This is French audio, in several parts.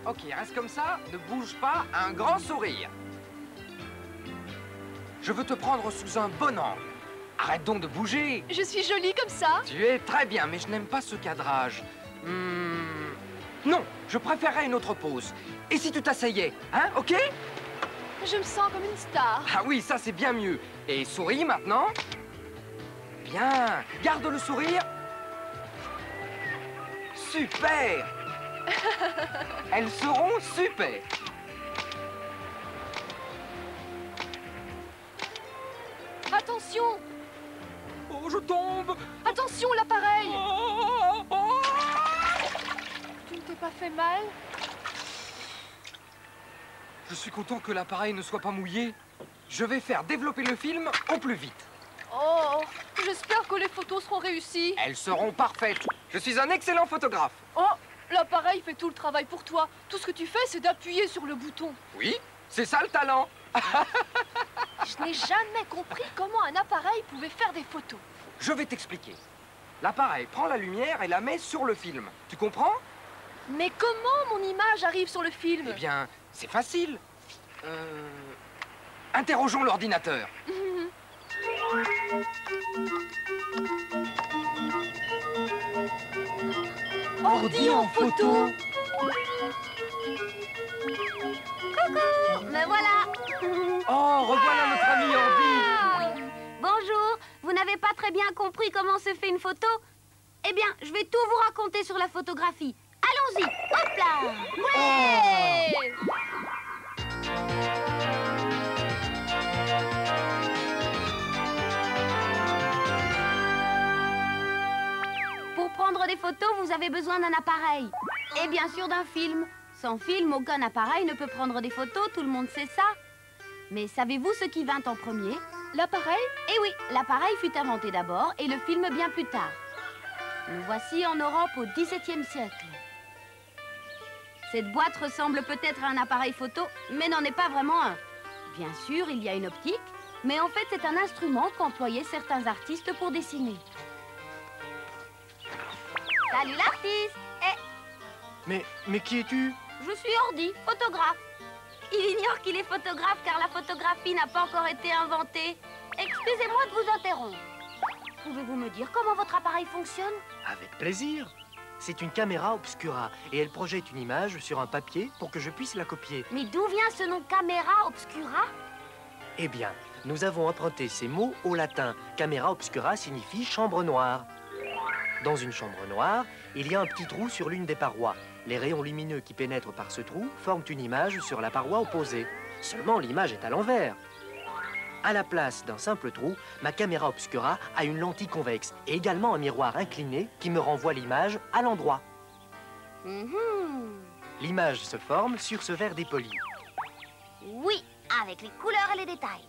Ok, reste comme ça, ne bouge pas, un grand sourire. Je veux te prendre sous un bon angle. Arrête donc de bouger. Je suis jolie comme ça. Tu es très bien, mais je n'aime pas ce cadrage. Non, je préférerais une autre pose. Et si tu t'asseyais, hein, ok? Je me sens comme une star. Ah oui, ça c'est bien mieux. Et souris maintenant. Bien, garde le sourire. Super. Elles seront super. Attention! Oh, je tombe. Attention, l'appareil! Oh, oh. Tu ne t'es pas fait mal? Je suis content que l'appareil ne soit pas mouillé. Je vais faire développer le film au plus vite. Oh, j'espère que les photos seront réussies. Elles seront parfaites. Je suis un excellent photographe. Oh, l'appareil fait tout le travail pour toi. Tout ce que tu fais, c'est d'appuyer sur le bouton. Oui, c'est ça le talent. Je n'ai jamais compris comment un appareil pouvait faire des photos. Je vais t'expliquer. L'appareil prend la lumière et la met sur le film. Tu comprends? Mais comment mon image arrive sur le film? Eh bien, c'est facile. Interrogeons l'ordinateur. Ordi en photo. Coucou, me voilà. Oh, revoilà notre ami Ordi. Bonjour, vous n'avez pas très bien compris comment se fait une photo? Eh bien, je vais tout vous raconter sur la photographie. Allons-y, hop là. Ouais. Pour prendre des photos, vous avez besoin d'un appareil. Et bien sûr d'un film. Sans film, aucun appareil ne peut prendre des photos, tout le monde sait ça. Mais savez-vous ce qui vint en premier? L'appareil? Eh oui, l'appareil fut inventé d'abord et le film bien plus tard. Nous voici en Europe au XVIIe siècle. Cette boîte ressemble peut-être à un appareil photo, mais n'en est pas vraiment un. Bien sûr, il y a une optique, mais en fait, c'est un instrument qu'employaient certains artistes pour dessiner. Salut l'artiste! Mais qui es-tu? Je suis Ordi, photographe. Il ignore qu'il est photographe car la photographie n'a pas encore été inventée. Excusez-moi de vous interrompre. Pouvez-vous me dire comment votre appareil fonctionne? Avec plaisir. C'est une caméra obscura et elle projette une image sur un papier pour que je puisse la copier. Mais d'où vient ce nom caméra obscura? Eh bien, nous avons emprunté ces mots au latin. Camera obscura signifie chambre noire. Dans une chambre noire, il y a un petit trou sur l'une des parois. Les rayons lumineux qui pénètrent par ce trou forment une image sur la paroi opposée. Seulement, l'image est à l'envers. À la place d'un simple trou, ma caméra obscura a une lentille convexe et également un miroir incliné qui me renvoie l'image à l'endroit. L'image se forme sur ce verre dépoli. Oui, avec les couleurs et les détails.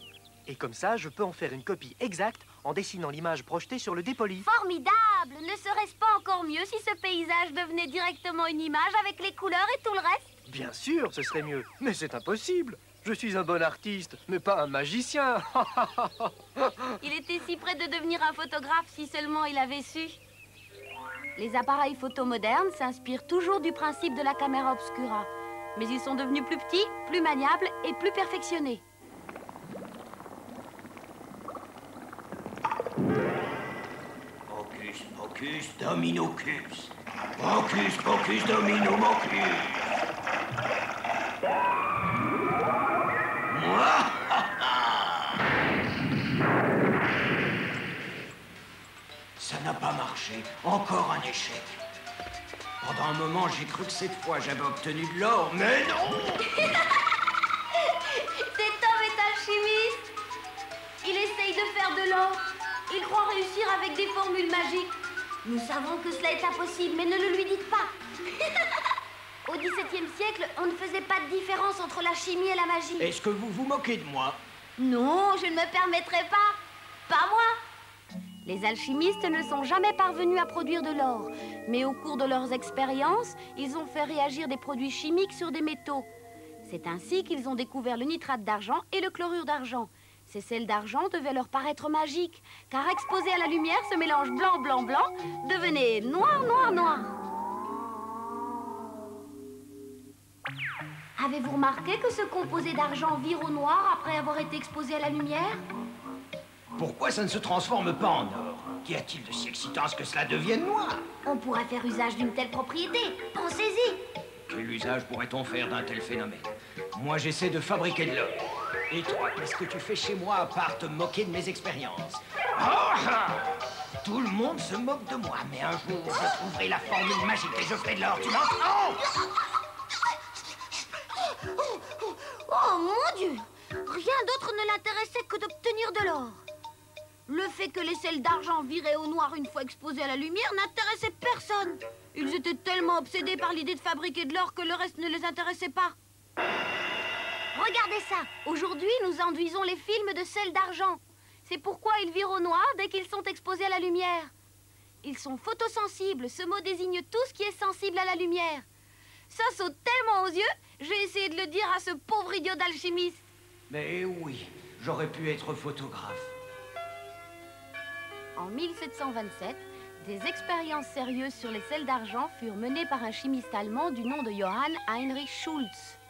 Et comme ça, je peux en faire une copie exacte en dessinant l'image projetée sur le dépoli. Formidable! Ne serait-ce pas encore mieux si ce paysage devenait directement une image avec les couleurs et tout le reste? Bien sûr, ce serait mieux. Mais c'est impossible. Je suis un bon artiste, mais pas un magicien. Il était si près de devenir un photographe si seulement il avait su. Les appareils photo modernes s'inspirent toujours du principe de la caméra obscura. Mais ils sont devenus plus petits, plus maniables et plus perfectionnés. Hocus pocus dominocus. Hocus pocus dominomocus. Ça n'a pas marché. Encore un échec. Pendant un moment, j'ai cru que cette fois, j'avais obtenu de l'or, mais non! Cet homme est alchimiste. Il essaye de faire de l'or. Il croit réussir avec des formules magiques. Nous savons que cela est impossible, mais ne le lui dites pas. Au XVIIe siècle, on ne faisait pas de différence entre la chimie et la magie. Est-ce que vous vous moquez de moi? Non, je ne me permettrai pas. Pas moi. Les alchimistes ne sont jamais parvenus à produire de l'or. Mais au cours de leurs expériences, ils ont fait réagir des produits chimiques sur des métaux. C'est ainsi qu'ils ont découvert le nitrate d'argent et le chlorure d'argent. Ces sels d'argent devaient leur paraître magiques, car exposés à la lumière, ce mélange blanc, blanc, blanc devenait noir, noir, noir. Avez-vous remarqué que ce composé d'argent vire au noir après avoir été exposé à la lumière? Pourquoi ça ne se transforme pas en or? Qu'y a-t-il de si excitant à ce que cela devienne noir? On pourrait faire usage d'une telle propriété. Pensez-y. Quel usage pourrait-on faire d'un tel phénomène? Moi, j'essaie de fabriquer de l'or. Et toi, qu'est-ce que tu fais chez moi à part te moquer de mes expériences? Tout le monde se moque de moi, mais un jour, je trouverai la formule magique et je ferai de l'or. Tu m'entends? Oh mon Dieu! Rien d'autre ne l'intéressait que d'obtenir de l'or. Le fait que les sels d'argent viraient au noir une fois exposés à la lumière n'intéressait personne. Ils étaient tellement obsédés par l'idée de fabriquer de l'or que le reste ne les intéressait pas. Regardez ça! Aujourd'hui, nous enduisons les films de sel d'argent. C'est pourquoi ils virent au noir dès qu'ils sont exposés à la lumière. Ils sont photosensibles. Ce mot désigne tout ce qui est sensible à la lumière. Ça saute tellement aux yeux, j'ai essayé de le dire à ce pauvre idiot d'alchimiste. Mais oui, j'aurais pu être photographe. En 1727, des expériences sérieuses sur les sels d'argent furent menées par un chimiste allemand du nom de Johann Heinrich Schultz.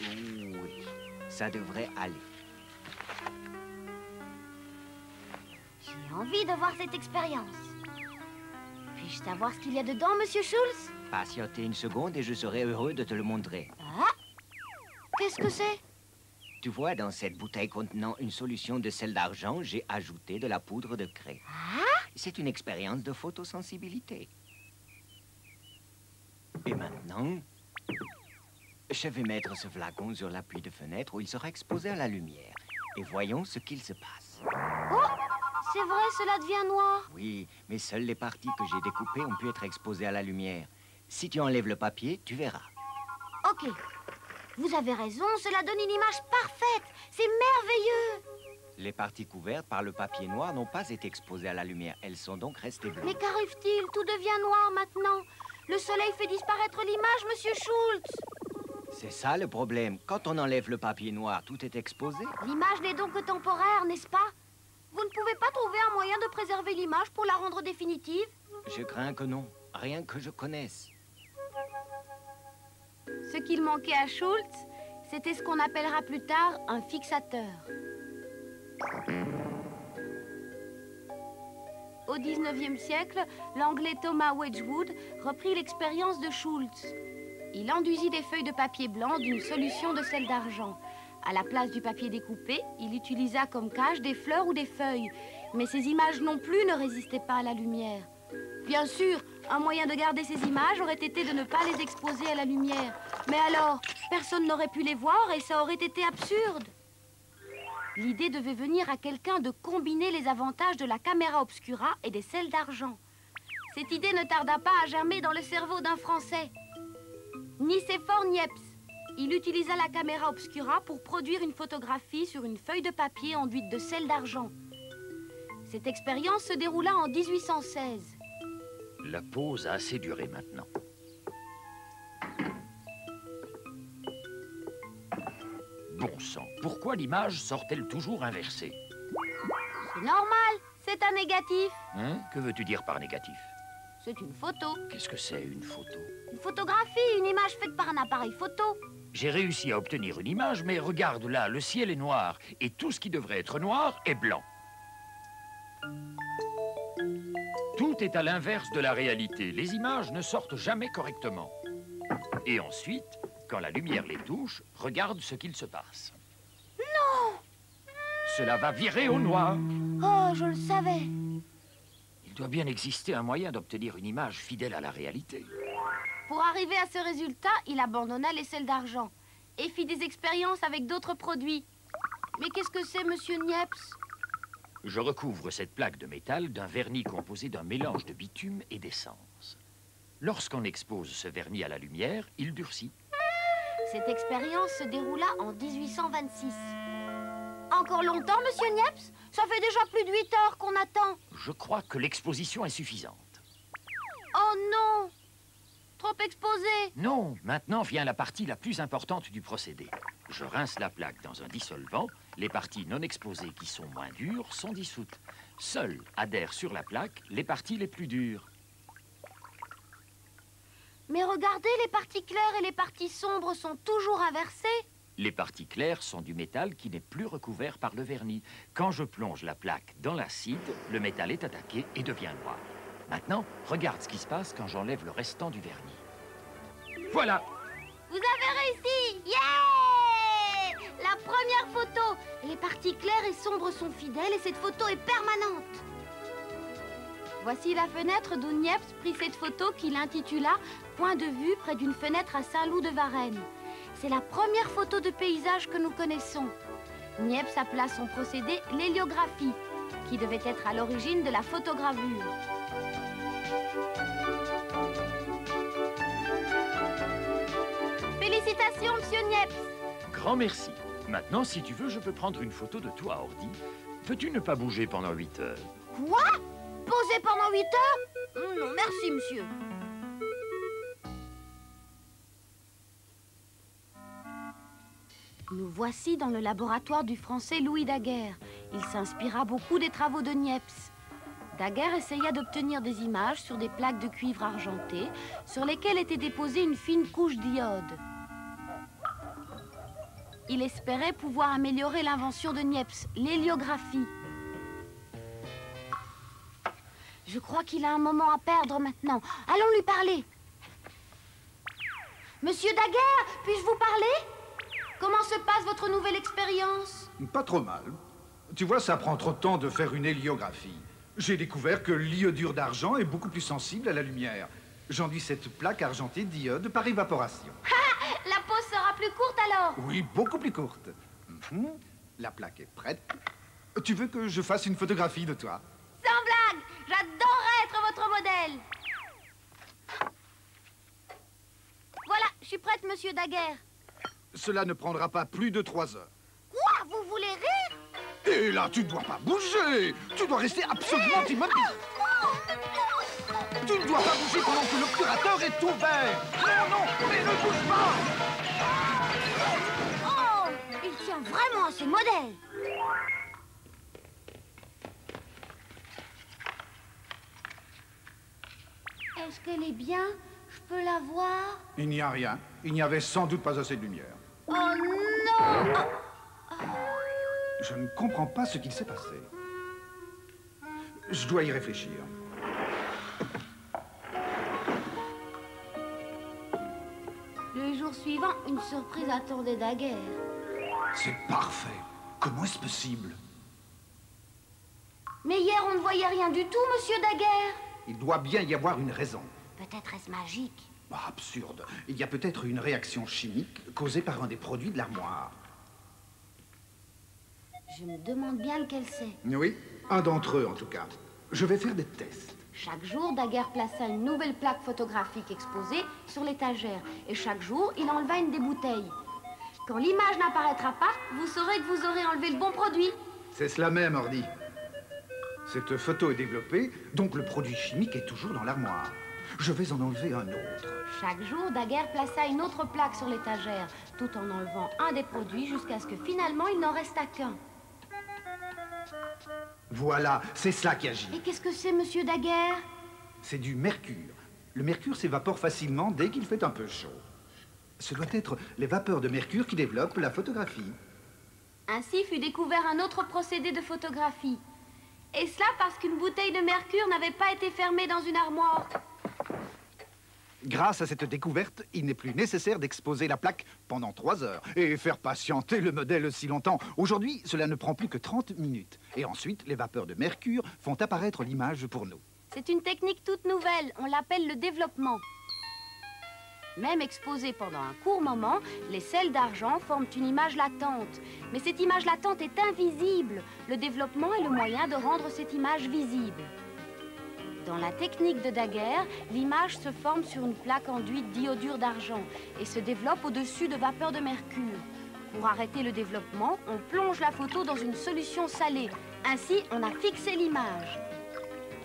Oui, ça devrait aller. J'ai envie de voir cette expérience. Puis-je savoir ce qu'il y a dedans, monsieur Schultz? Patientez une seconde et je serai heureux de te le montrer. Ah? Qu'est-ce que c'est? Tu vois, dans cette bouteille contenant une solution de sel d'argent, j'ai ajouté de la poudre de craie. Ah? C'est une expérience de photosensibilité. Et maintenant, je vais mettre ce flacon sur l'appui de fenêtre où il sera exposé à la lumière. Et voyons ce qu'il se passe. Oh! C'est vrai, cela devient noir. Oui, mais seules les parties que j'ai découpées ont pu être exposées à la lumière. Si tu enlèves le papier, tu verras. Ok. Vous avez raison, cela donne une image parfaite. C'est merveilleux. Les parties couvertes par le papier noir n'ont pas été exposées à la lumière. Elles sont donc restées bleues. Mais qu'arrive-t-il? Tout devient noir maintenant. Le soleil fait disparaître l'image, monsieur Schultz. C'est ça le problème. Quand on enlève le papier noir, tout est exposé. L'image n'est donc que temporaire, n'est-ce pas? Vous ne pouvez pas trouver un moyen de préserver l'image pour la rendre définitive? Je crains que non. Rien que je connaisse. Ce qu'il manquait à Schultz, c'était ce qu'on appellera plus tard un fixateur. Au XIXe siècle, l'Anglais Thomas Wedgwood reprit l'expérience de Schultz. Il enduisit des feuilles de papier blanc d'une solution de sel d'argent. À la place du papier découpé, il utilisa comme cage des fleurs ou des feuilles. Mais ces images non plus ne résistaient pas à la lumière. Bien sûr, un moyen de garder ces images aurait été de ne pas les exposer à la lumière. Mais alors, personne n'aurait pu les voir et ça aurait été absurde. L'idée devait venir à quelqu'un de combiner les avantages de la caméra obscura et des sels d'argent. Cette idée ne tarda pas à germer dans le cerveau d'un Français. Nicéphore Niepce. Il utilisa la caméra obscura pour produire une photographie sur une feuille de papier enduite de sel d'argent. Cette expérience se déroula en 1816. La pause a assez duré maintenant. Bon sang, pourquoi l'image sort-elle toujours inversée? C'est normal, c'est un négatif. Hein? Que veux-tu dire par négatif? C'est une photo. Qu'est-ce que c'est, une photo? Une photographie, une image faite par un appareil photo. J'ai réussi à obtenir une image, mais regarde là, le ciel est noir, et tout ce qui devrait être noir est blanc. Tout est à l'inverse de la réalité. Les images ne sortent jamais correctement. Et ensuite, quand la lumière les touche, regarde ce qu'il se passe. Non! Cela va virer au noir. Oh, je le savais. Il doit bien exister un moyen d'obtenir une image fidèle à la réalité. Pour arriver à ce résultat, il abandonna les sels d'argent et fit des expériences avec d'autres produits. Mais qu'est-ce que c'est, monsieur Niepce? Je recouvre cette plaque de métal d'un vernis composé d'un mélange de bitume et d'essence. Lorsqu'on expose ce vernis à la lumière, il durcit. Cette expérience se déroula en 1826. Encore longtemps, monsieur Niepce? Ça fait déjà plus de 8 heures qu'on attend. Je crois que l'exposition est suffisante. Oh non! Trop exposé. Non, maintenant vient la partie la plus importante du procédé. Je rince la plaque dans un dissolvant. Les parties non exposées qui sont moins dures sont dissoutes. Seules adhèrent sur la plaque les parties les plus dures. Mais regardez, les parties claires et les parties sombres sont toujours inversées. Les parties claires sont du métal qui n'est plus recouvert par le vernis. Quand je plonge la plaque dans l'acide, le métal est attaqué et devient noir. Maintenant, regarde ce qui se passe quand j'enlève le restant du vernis. Voilà! Vous avez réussi! Yeah! La première photo! Les parties claires et sombres sont fidèles et cette photo est permanente. Voici la fenêtre d'où Niepce prit cette photo qu'il intitula « Point de vue près d'une fenêtre à Saint-Loup-de-Varennes ». C'est la première photo de paysage que nous connaissons. Niepce appela son procédé l'héliographie, qui devait être à l'origine de la photogravure. Félicitations, monsieur Niepce. Grand merci. Maintenant, si tu veux, je peux prendre une photo de toi, Ordi. Peux-tu ne pas bouger pendant 8 heures? Quoi? Poser pendant 8 heures? Non, merci, monsieur. Nous voici dans le laboratoire du Français Louis Daguerre. Il s'inspira beaucoup des travaux de Niepce. Daguerre essaya d'obtenir des images sur des plaques de cuivre argenté sur lesquelles était déposée une fine couche d'iode. Il espérait pouvoir améliorer l'invention de Niepce, l'héliographie. Je crois qu'il a un moment à perdre maintenant. Allons lui parler. Monsieur Daguerre, puis-je vous parler? Comment se passe votre nouvelle expérience? Pas trop mal. Tu vois, ça prend trop de temps de faire une héliographie. J'ai découvert que l'iodure d'argent est beaucoup plus sensible à la lumière. J'enduis cette plaque argentée d'iode par évaporation. La pause sera plus courte alors? Oui, beaucoup plus courte. La plaque est prête. Tu veux que je fasse une photographie de toi? Sans blague, j'adorerais être votre modèle. Voilà, je suis prête, monsieur Daguerre. Cela ne prendra pas plus de 3 heures. Quoi? Vous voulez rire? Et là, tu ne dois pas bouger. Tu dois rester absolument immobile. Tu ne dois pas bouger pendant que l'obturateur est ouvert. Non, non, mais ne bouge pas. Oh, il tient vraiment à ce modèle. Est-ce qu'elle est bien? Je peux la voir? Il n'y a rien. Il n'y avait sans doute pas assez de lumière. Oh non! Je ne comprends pas ce qu'il s'est passé. Je dois y réfléchir. Le jour suivant, une surprise attendait Daguerre. C'est parfait. Comment est-ce possible? Mais hier, on ne voyait rien du tout, monsieur Daguerre. Il doit bien y avoir une raison. Peut-être est-ce magique. Bah, absurde. Il y a peut-être une réaction chimique causée par un des produits de l'armoire. Je me demande bien lequel c'est. Oui, un d'entre eux en tout cas. Je vais faire des tests. Chaque jour, Daguerre plaça une nouvelle plaque photographique exposée sur l'étagère. Et chaque jour, il enleva une des bouteilles. Quand l'image n'apparaîtra pas, vous saurez que vous aurez enlevé le bon produit. C'est cela même, Ordi. Cette photo est développée, donc le produit chimique est toujours dans l'armoire. Je vais en enlever un autre. Chaque jour, Daguerre plaça une autre plaque sur l'étagère, tout en enlevant un des produits jusqu'à ce que finalement il n'en restât qu'un. Voilà, c'est cela qui agit. Et qu'est-ce que c'est, monsieur Daguerre? C'est du mercure. Le mercure s'évapore facilement dès qu'il fait un peu chaud. Ce doit être les vapeurs de mercure qui développent la photographie. Ainsi fut découvert un autre procédé de photographie. Et cela parce qu'une bouteille de mercure n'avait pas été fermée dans une armoire. Grâce à cette découverte, il n'est plus nécessaire d'exposer la plaque pendant 3 heures et faire patienter le modèle si longtemps. Aujourd'hui, cela ne prend plus que 30 minutes. Et ensuite, les vapeurs de mercure font apparaître l'image pour nous. C'est une technique toute nouvelle. On l'appelle le développement. Même exposée pendant un court moment, les sels d'argent forment une image latente. Mais cette image latente est invisible. Le développement est le moyen de rendre cette image visible. Dans la technique de Daguerre, l'image se forme sur une plaque enduite d'iodure d'argent et se développe au-dessus de vapeurs de mercure. Pour arrêter le développement, on plonge la photo dans une solution salée. Ainsi, on a fixé l'image.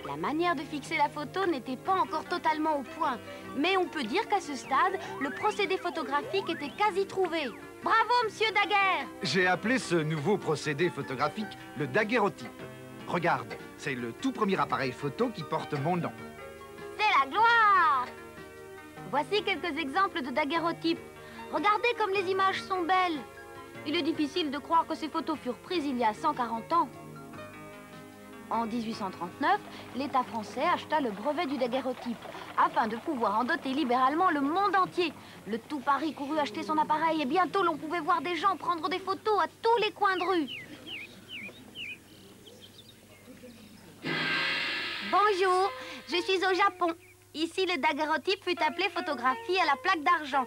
La manière de fixer la photo n'était pas encore totalement au point, mais on peut dire qu'à ce stade, le procédé photographique était quasi trouvé. Bravo, monsieur Daguerre! J'ai appelé ce nouveau procédé photographique le daguerreotype. Regarde, c'est le tout premier appareil photo qui porte mon nom. C'est la gloire! Voici quelques exemples de daguerreotypes. Regardez comme les images sont belles. Il est difficile de croire que ces photos furent prises il y a 140 ans. En 1839, l'État français acheta le brevet du daguerreotype afin de pouvoir en doter libéralement le monde entier. Le tout Paris courut acheter son appareil et bientôt l'on pouvait voir des gens prendre des photos à tous les coins de rue. Bonjour, je suis au Japon. Ici, le daguerreotype fut appelé photographie à la plaque d'argent.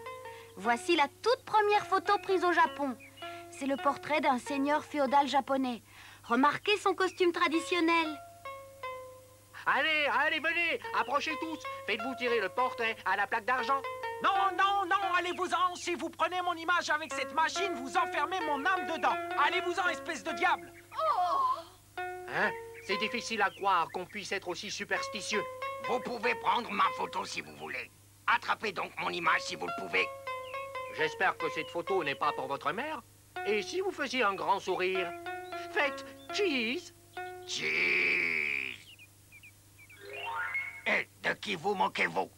Voici la toute première photo prise au Japon. C'est le portrait d'un seigneur féodal japonais. Remarquez son costume traditionnel. Allez, allez, venez, approchez tous. Faites-vous tirer le portrait à la plaque d'argent. Non, non, non, allez-vous-en. Si vous prenez mon image avec cette machine, vous enfermez mon âme dedans. Allez-vous-en, espèce de diable. Hein? C'est difficile à croire qu'on puisse être aussi superstitieux. Vous pouvez prendre ma photo si vous voulez. Attrapez donc mon image si vous le pouvez. J'espère que cette photo n'est pas pour votre mère. Et si vous faisiez un grand sourire? Faites cheese. Cheese. Et de qui vous moquez-vous?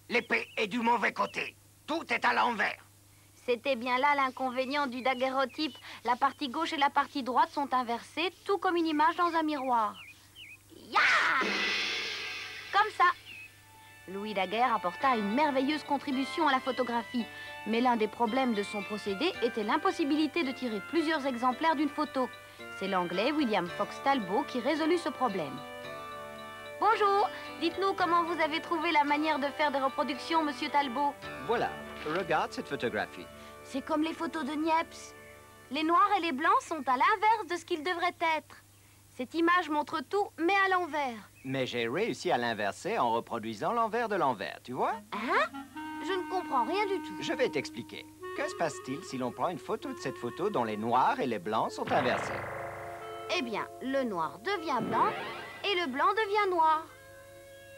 L'épée est du mauvais côté. Tout est à l'envers. C'était bien là l'inconvénient du daguerreotype. La partie gauche et la partie droite sont inversées, tout comme une image dans un miroir. Ya! Comme ça. Louis Daguerre apporta une merveilleuse contribution à la photographie. Mais l'un des problèmes de son procédé était l'impossibilité de tirer plusieurs exemplaires d'une photo. C'est l'Anglais William Fox Talbot qui résolut ce problème. Bonjour, dites-nous comment vous avez trouvé la manière de faire des reproductions, monsieur Talbot. Voilà, regarde cette photographie. C'est comme les photos de Niepce. Les noirs et les blancs sont à l'inverse de ce qu'ils devraient être. Cette image montre tout, mais à l'envers. Mais j'ai réussi à l'inverser en reproduisant l'envers de l'envers, tu vois? Hein? Je ne comprends rien du tout. Je vais t'expliquer. Que se passe-t-il si l'on prend une photo de cette photo dont les noirs et les blancs sont inversés? Eh bien, le noir devient blanc et le blanc devient noir.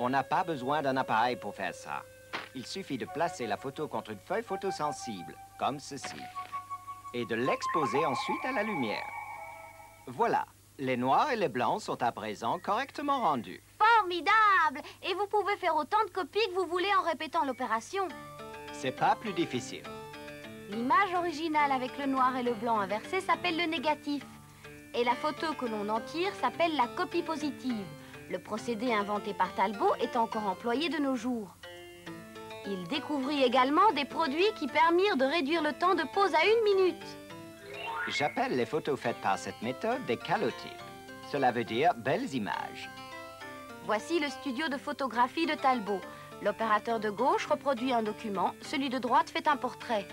On n'a pas besoin d'un appareil pour faire ça. Il suffit de placer la photo contre une feuille photosensible, comme ceci, et de l'exposer ensuite à la lumière. Voilà, les noirs et les blancs sont à présent correctement rendus. Formidable! Et vous pouvez faire autant de copies que vous voulez en répétant l'opération. C'est pas plus difficile. L'image originale avec le noir et le blanc inversés s'appelle le négatif. Et la photo que l'on en tire s'appelle la copie positive. Le procédé inventé par Talbot est encore employé de nos jours. Il découvrit également des produits qui permirent de réduire le temps de pose à 1 minute. J'appelle les photos faites par cette méthode des calotypes. Cela veut dire belles images. Voici le studio de photographie de Talbot. L'opérateur de gauche reproduit un document, celui de droite fait un portrait.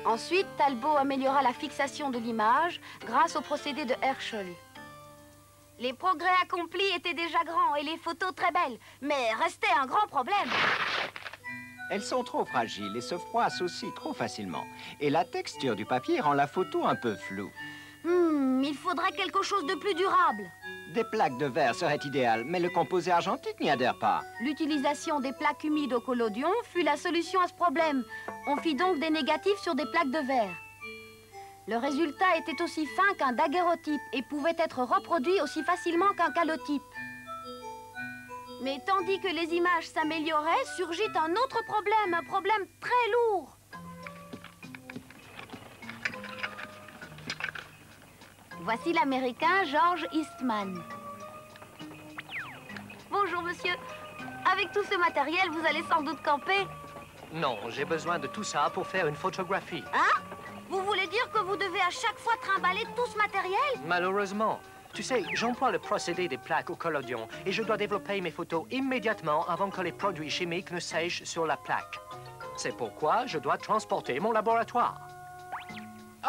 Ensuite, Talbot améliora la fixation de l'image grâce au procédé de Herschel. Les progrès accomplis étaient déjà grands et les photos très belles, mais restait un grand problème. Elles sont trop fragiles et se froissent aussi trop facilement. Et la texture du papier rend la photo un peu floue. Il faudrait quelque chose de plus durable. Des plaques de verre seraient idéales, mais le composé argentique n'y adhère pas. L'utilisation des plaques humides au collodion fut la solution à ce problème. On fit donc des négatifs sur des plaques de verre. Le résultat était aussi fin qu'un daguerreotype et pouvait être reproduit aussi facilement qu'un calotype. Mais tandis que les images s'amélioraient, surgit un autre problème, un problème très lourd. Voici l'Américain George Eastman. Bonjour, monsieur. Avec tout ce matériel, vous allez sans doute camper? Non, j'ai besoin de tout ça pour faire une photographie. Hein? Vous voulez dire que vous devez à chaque fois trimballer tout ce matériel? Malheureusement. Tu sais, j'emploie le procédé des plaques au collodion et je dois développer mes photos immédiatement avant que les produits chimiques ne sèchent sur la plaque. C'est pourquoi je dois transporter mon laboratoire.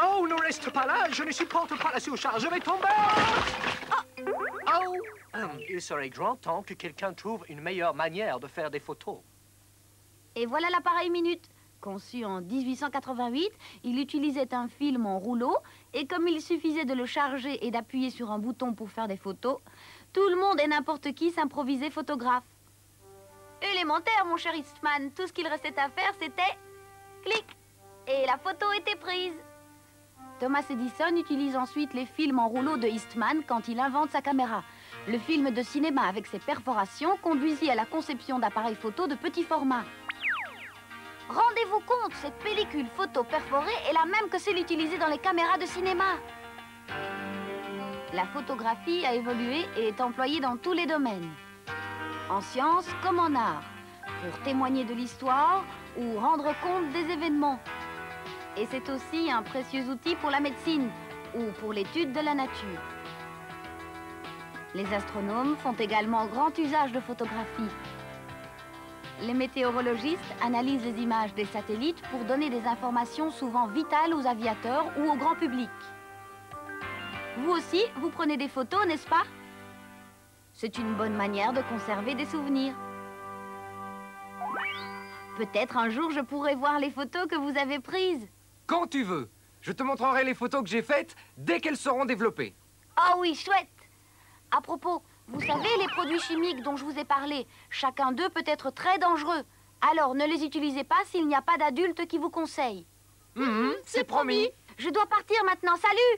Oh, ne reste pas là, je ne supporte pas la surcharge, je vais tomber! Oh! Il serait grand temps que quelqu'un trouve une meilleure manière de faire des photos. Et voilà l'appareil Minute. Conçu en 1888, il utilisait un film en rouleau et comme il suffisait de le charger et d'appuyer sur un bouton pour faire des photos, tout le monde et n'importe qui s'improvisait photographe. Élémentaire, mon cher Eastman, tout ce qu'il restait à faire, c'était clic et la photo était prise. Thomas Edison utilise ensuite les films en rouleau de Eastman quand il invente sa caméra. Le film de cinéma avec ses perforations conduisit à la conception d'appareils photo de petit format. Rendez-vous compte, cette pellicule photo perforée est la même que celle utilisée dans les caméras de cinéma. La photographie a évolué et est employée dans tous les domaines. En sciences comme en art, pour témoigner de l'histoire ou rendre compte des événements. Et c'est aussi un précieux outil pour la médecine ou pour l'étude de la nature. Les astronomes font également grand usage de photographie. Les météorologistes analysent les images des satellites pour donner des informations souvent vitales aux aviateurs ou au grand public. Vous aussi, vous prenez des photos, n'est-ce pas? C'est une bonne manière de conserver des souvenirs. Peut-être un jour je pourrai voir les photos que vous avez prises. Quand tu veux. Je te montrerai les photos que j'ai faites dès qu'elles seront développées. Oh oui, chouette! À propos, vous savez, les produits chimiques dont je vous ai parlé, chacun d'eux peut être très dangereux. Alors, ne les utilisez pas s'il n'y a pas d'adulte qui vous conseille. C'est promis. Je dois partir maintenant, salut!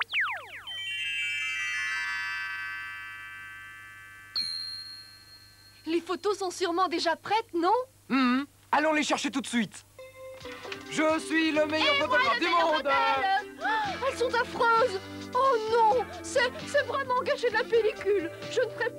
Les photos sont sûrement déjà prêtes, non? Allons les chercher tout de suite. Je suis le meilleur photographe du monde. Elles sont affreuses! Oh non! C'est vraiment gâcher de la pellicule! Je ne ferai